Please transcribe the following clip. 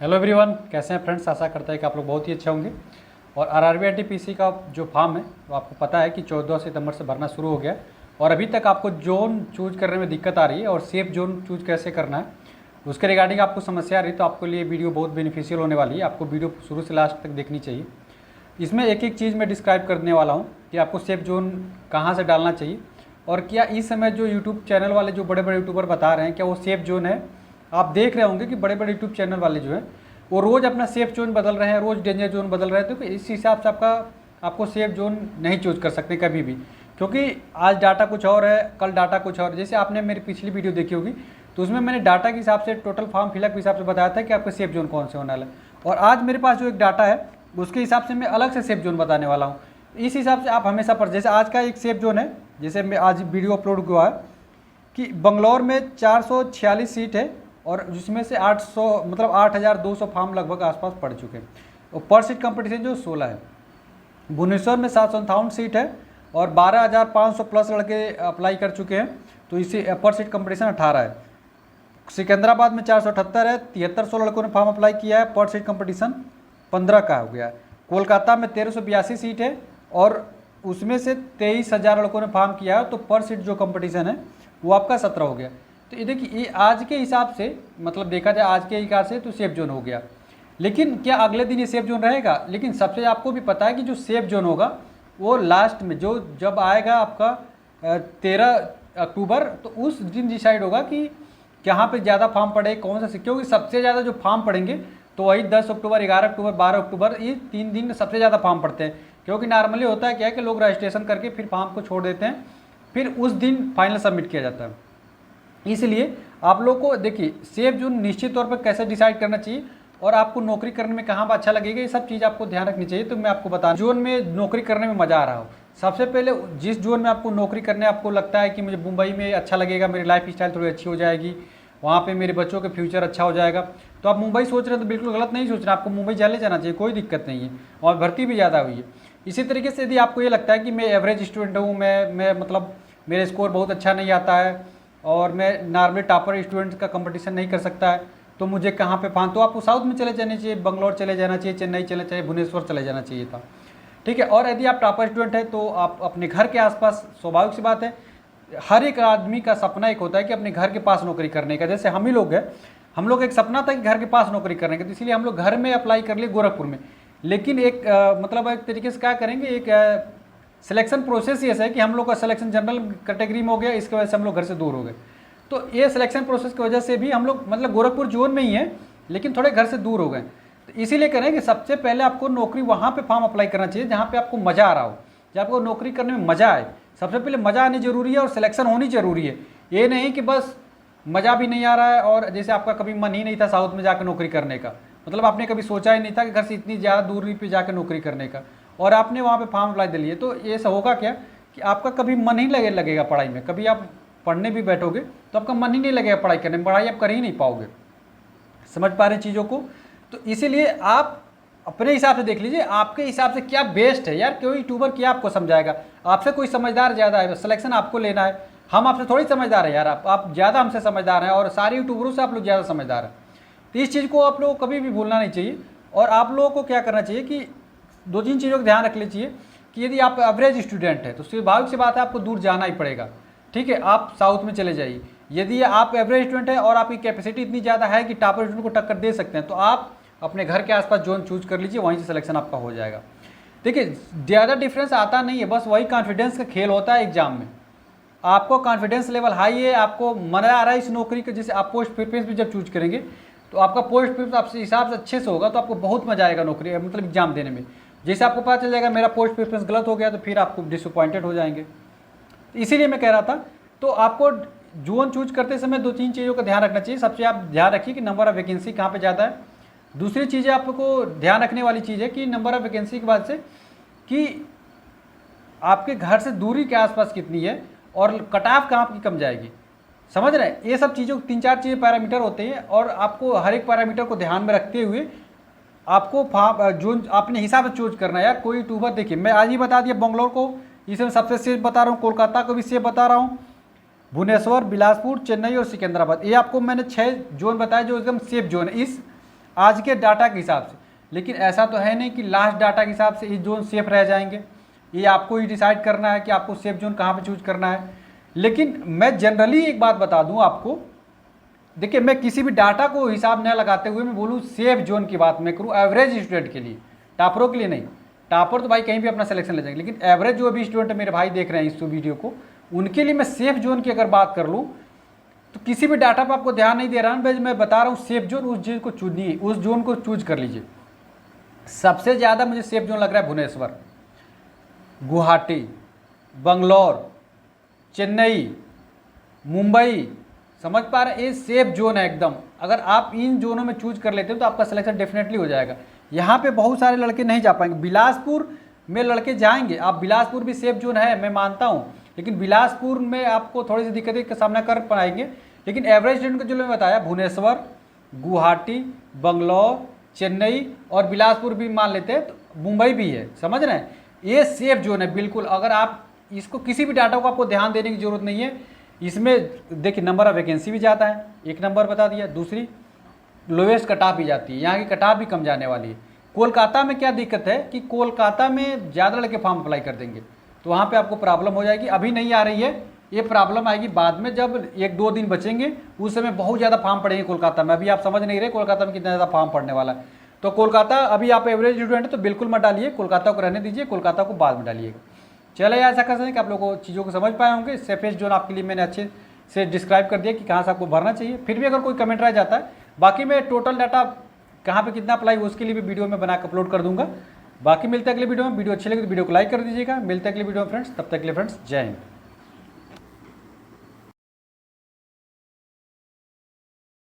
Hello everyone, कैसे हैं friends. आशा करता है कि आप लोग बहुत ही अच्छे होंगे। और आरआरबी आईटीपीसी का जो फॉर्म है वो आपको पता है कि 14 सितंबर से भरना शुरू हो गया और अभी तक आपको जोन चूज करने में दिक्कत आ रही है और सेफ जोन चूज कैसे करना है उसके रिगार्डिंग आपको समस्या आ रही है। तो आपके लिए वीडियो बहुत बेनिफिशियल होने वाली है। आपको वीडियो शुरू से लास्ट तक देखनी चाहिए। इसमें एक एक चीज़ मैं डिस्क्राइब करने वाला हूँ कि आपको सेफ जोन कहाँ से डालना चाहिए और क्या इस समय जो यूट्यूब चैनल वाले जो बड़े बड़े यूट्यूबर बता रहे हैं क्या वो सेफ जोन है। आप देख रहे होंगे कि बड़े बड़े यूट्यूब चैनल वाले जो हैं वो रोज़ अपना सेफ जोन बदल रहे हैं, रोज़ डेंजर जोन बदल रहे हैं। तो इस हिसाब से आपको सेफ जोन नहीं चूज कर सकते कभी भी, क्योंकि आज डाटा कुछ और है, कल डाटा कुछ और। जैसे आपने मेरी पिछली वीडियो देखी होगी तो उसमें मैंने डाटा के हिसाब से टोटल फॉर्म फिलअप के हिसाब से बताया था कि आपका सेफ जोन कौन से होने वाला है। और आज मेरे पास जो एक डाटा है उसके हिसाब से मैं अलग से सेफ जोन बताने वाला हूँ। इस हिसाब से आप हमेशा पर, जैसे आज का एक सेफ जोन है, जैसे मैं आज वीडियो अपलोड हुआ है कि बंगलौर में 446 सीट है और जिसमें से 800 मतलब 8,200 फॉर्म लगभग आसपास पड़ चुके हैं और पर सीट कंपटीशन जो 16 है। भुवनेश्वर में 758 सीट है और 12,500 प्लस लड़के अप्लाई कर चुके हैं, तो इसी पर सीट कंपटीशन 18 है। सिकंदराबाद में 478 है, 7300 लड़कों ने फॉर्म अप्लाई किया है, पर सीट कंपटीशन 15 का हो गया है। कोलकाता में 1382 सीट है और उसमें से 23,000 लड़कों ने फॉर्म किया है, तो पर सीट जो कंपटीशन है वो आपका 17 हो गया। तो ये देखिए, ये आज के हिसाब से मतलब देखा जाए आज के हिसाब से तो सेफ जोन हो गया। लेकिन क्या अगले दिन ये सेफ जोन रहेगा? लेकिन सबसे आपको भी पता है कि जो सेफ जोन होगा वो लास्ट में जो जब आएगा आपका 13 अक्टूबर, तो उस दिन डिसाइड होगा कि कहाँ पे ज़्यादा फॉर्म पड़े, कौन सा, क्योंकि सबसे ज़्यादा जो फॉर्म पड़ेंगे तो वही 10 अक्टूबर, 11 अक्टूबर, 12 अक्टूबर, ये 3 दिन सबसे ज़्यादा फॉर्म पड़ते हैं। क्योंकि नॉर्मली होता है क्या है कि लोग रजिस्ट्रेशन करके फिर फॉर्म को छोड़ देते हैं, फिर उस दिन फाइनल सबमिट किया जाता है। इसलिए आप लोग को देखिए सेफ जोन निश्चित तौर पर कैसे डिसाइड करना चाहिए और आपको नौकरी करने में कहाँ पर अच्छा लगेगा, ये सब चीज़ आपको ध्यान रखनी चाहिए। तो मैं आपको बता, जोन में नौकरी करने में मज़ा आ रहा हो, सबसे पहले जिस जोन में आपको नौकरी करने आपको लगता है कि मुझे मुंबई में अच्छा लगेगा, मेरी लाइफ स्टाइल थोड़ी अच्छी हो जाएगी, वहाँ पे मेरे बच्चों का फ्यूचर अच्छा हो जाएगा, तो आप मुंबई सोच रहे हैं तो बिल्कुल गलत नहीं सोच रहे, आपको मुंबई चले जाना चाहिए, कोई दिक्कत नहीं है और भर्ती भी ज़्यादा हुई है। इसी तरीके से यदि आपको ये लगता है कि मैं एवरेज स्टूडेंट हूँ, मैं मतलब मेरे स्कोर बहुत अच्छा नहीं आता है और मैं नॉर्मली टॉपर स्टूडेंट का कंपटीशन नहीं कर सकता है, तो मुझे कहाँ पे पान, तो आपको साउथ में चले जाना चाहिए, बंगलौर चले जाना चाहिए, चेन्नई चले चाहिए, भुवनेश्वर चले जाना चाहिए था। ठीक है। और यदि आप टॉपर स्टूडेंट हैं तो आप अपने घर के आसपास, स्वाभाविक सी बात है, हर एक आदमी का सपना एक होता है कि अपने घर के पास नौकरी करने का। जैसे हम ही लोग हैं, हम लोग एक सपना था कि घर के पास नौकरी करने का, तो इसलिए हम लोग घर में अप्लाई कर लिए गोरखपुर में। लेकिन एक मतलब एक तरीके से क्या करेंगे, एक सिलेक्शन प्रोसेस ये है कि हम लोग का सिलेक्शन जनरल कैटेगरी में हो गया, इसकी वजह से हम लोग घर से दूर हो गए। तो ये सिलेक्शन प्रोसेस की वजह से भी हम लोग मतलब गोरखपुर जोन में ही है लेकिन थोड़े घर से दूर हो गए। तो इसीलिए करें कि सबसे पहले आपको नौकरी वहाँ पे फॉर्म अप्लाई करना चाहिए जहाँ पे आपको मज़ा आ रहा हो, जहाँ आपको नौकरी करने में मज़ा आए। सबसे पहले मज़ा आनी जरूरी है और सिलेक्शन होनी जरूरी है। ये नहीं कि बस मज़ा भी नहीं आ रहा है और जैसे आपका कभी मन ही नहीं था साउथ में जाकर नौकरी करने का, मतलब आपने कभी सोचा ही नहीं था कि घर से इतनी ज़्यादा दूरी पे जाकर नौकरी करने का, और आपने वहाँ पे फॉर्म अप्लाई दे लिए, तो ये सब होगा क्या कि आपका कभी मन ही लगेगा पढ़ाई में। कभी आप पढ़ने भी बैठोगे तो आपका मन ही नहीं लगेगा पढ़ाई करने में, पढ़ाई आप कर ही नहीं पाओगे। समझ पा रहे हैं चीज़ों को? तो इसीलिए आप अपने हिसाब से देख लीजिए आपके हिसाब से क्या बेस्ट है। यार कोई यूट्यूबर क्या आपको समझाएगा, आपसे कोई समझदार ज़्यादा है, सिलेक्शन आपको लेना है। हम आपसे थोड़ी समझदार है यार, आप ज़्यादा हमसे समझदार हैं और सारे यूट्यूबरों से आप लोग ज़्यादा समझदार हैं। तो इस चीज़ को आप लोगों को कभी भी भूलना नहीं चाहिए। और आप लोगों को क्या करना चाहिए कि 2-3 चीज़ों का ध्यान रख लीजिए कि यदि आप एवरेज स्टूडेंट है तो स्वाभाविक सी बात है आपको दूर जाना ही पड़ेगा। ठीक है, आप साउथ में चले जाइए। यदि आप एवरेज स्टूडेंट है और आपकी कैपेसिटी इतनी ज़्यादा है कि टॉपर स्टूडेंट को टक्कर दे सकते हैं, तो आप अपने घर के आसपास जोन चूज कर लीजिए, वहीं से सिलेक्शन आपका हो जाएगा। देखिए ज़्यादा डिफरेंस आता नहीं है, बस वही कॉन्फिडेंस का खेल होता है एग्जाम में। आपको कॉन्फिडेंस लेवल हाई है, आपको मज़ा आ रहा है इस नौकरी का, जैसे आप पोस्ट प्रिफरेंस भी जब चूज करेंगे तो आपका पोस्ट प्रिफरेंस आपसे हिसाब से अच्छे से होगा, तो आपको बहुत मज़ा आएगा नौकरी मतलब एग्जाम देने में। जैसे आपको पता चल जाएगा मेरा पोस्ट प्रिफरेंस गलत हो गया तो फिर आपको डिसअपॉइंटेड हो जाएंगे। तो इसीलिए मैं कह रहा था, तो आपको जोन चूज करते समय 2-3 चीज़ों का ध्यान रखना चाहिए। सबसे आप ध्यान रखिए कि नंबर ऑफ वैकेंसी कहाँ पे ज़्यादा है। दूसरी चीज़ आपको ध्यान रखने वाली चीज़ है कि नंबर ऑफ वैकेंसी के बाद से कि आपके घर से दूरी के आसपास कितनी है और कट ऑफ कहाँ की कम जाएगी। समझ रहे हैं? ये सब चीज़ों 3-4 चीज़ें पैरामीटर होते हैं और आपको हर एक पैरामीटर को ध्यान में रखते हुए आपको जो अपने हिसाब से चूज करना है। यार कोई यूट्यूबर, देखिए मैं आज ही बता दिया बंगलोर को इसमें सबसे सेफ बता रहा हूँ, कोलकाता को भी सेफ बता रहा हूँ, भुवनेश्वर, बिलासपुर, चेन्नई और सिकंदराबाद, ये आपको मैंने 6 जोन बताया जो एकदम सेफ जोन है। इस आज के डाटा के हिसाब से। लेकिन ऐसा तो है नहीं कि लास्ट डाटा के हिसाब से ये जोन सेफ रह जाएंगे। ये आपको ही डिसाइड करना है कि आपको सेफ जोन कहाँ पे चूज करना है। लेकिन मैं जनरली एक बात बता दूं आपको, देखिए मैं किसी भी डाटा को हिसाब न लगाते हुए मैं बोलूँ सेफ जोन की बात मैं करूँ एवरेज स्टूडेंट के लिए, टॉपरों के लिए नहीं। टॉपर तो भाई कहीं भी अपना सिलेक्शन ले जाएंगे, लेकिन एवरेज जो भी स्टूडेंट मेरे भाई देख रहे हैं इस वीडियो को, उनके लिए मैं सेफ जोन की अगर बात कर लूँ तो किसी भी डाटा पर आपको ध्यान नहीं दे रहा है, मैं बता रहा हूँ सेफ जोन, उस चीज़ को चुनिए, उस जोन को चूज कर लीजिए। सबसे ज़्यादा मुझे सेफ जोन लग रहा है भुवनेश्वर, गुवाहाटी, बंगलौर, चेन्नई, मुंबई, समझ पा रहे हैं, ये सेफ जोन है एकदम। अगर आप इन जोनों में चूज कर लेते हो तो आपका सिलेक्शन डेफिनेटली हो जाएगा। यहाँ पे बहुत सारे लड़के नहीं जा पाएंगे, बिलासपुर में लड़के जाएंगे, आप बिलासपुर भी सेफ जोन है मैं मानता हूँ, लेकिन बिलासपुर में आपको थोड़ी सी दिक्कतें का सामना कर पाएंगे। लेकिन एवरेज स्टूडेंट को जो मैं बताया भुवनेश्वर, गुवाहाटी, बंगलौर, चेन्नई और बिलासपुर भी मान लेते हैं, तो मुंबई भी है, समझ रहे हैं, ये सेफ जोन है बिल्कुल। अगर आप इसको किसी भी डाटा को आपको ध्यान देने की जरूरत नहीं है। इसमें देखिए नंबर ऑफ वैकेंसी भी जाता है, एक नंबर बता दिया, दूसरी लोएस्ट कट ऑफ भी जाती है, यहाँ की कट ऑफ भी कम जाने वाली है। कोलकाता में क्या दिक्कत है कि कोलकाता में ज़्यादा लड़के फॉर्म अप्लाई कर देंगे, तो वहाँ पे आपको प्रॉब्लम हो जाएगी। अभी नहीं आ रही है, ये प्रॉब्लम आएगी बाद में, जब 1-2 दिन बचेंगे उस समय बहुत ज़्यादा फॉर्म पड़ेंगे कोलकाता में। अभी आप समझ नहीं रहे कोलकाता में कितना ज़्यादा फॉर्म पड़ने वाला है। तो कोलकाता अभी आप एवरेज स्टूडेंट है तो बिल्कुल मत डालिए, कोलकाता को रहने दीजिए, कोलकाता को बाद में डालिएगा। चलिए ऐसा कर सकते हैं कि आप लोगों को चीज़ों को समझ पाए होंगे। सेफेस्ट जोन आपके लिए मैंने अच्छे से डिस्क्राइब कर दिया कि कहाँ से आपको भरना चाहिए। फिर भी अगर कोई कमेंट रह जाता है, बाकी मैं टोटल डाटा कहाँ पे कितना अप्लाई उसके लिए भी वीडियो में बना कर अपलोड कर दूंगा। बाकी मिलते हैं अगले वीडियो में। वीडियो अच्छी लगी तो वीडियो को लाइक कर दीजिएगा। मिलते हैं अगले वीडियो में फ्रेंड्स, तब तक के लिए फ्रेंड्स जय हिंद।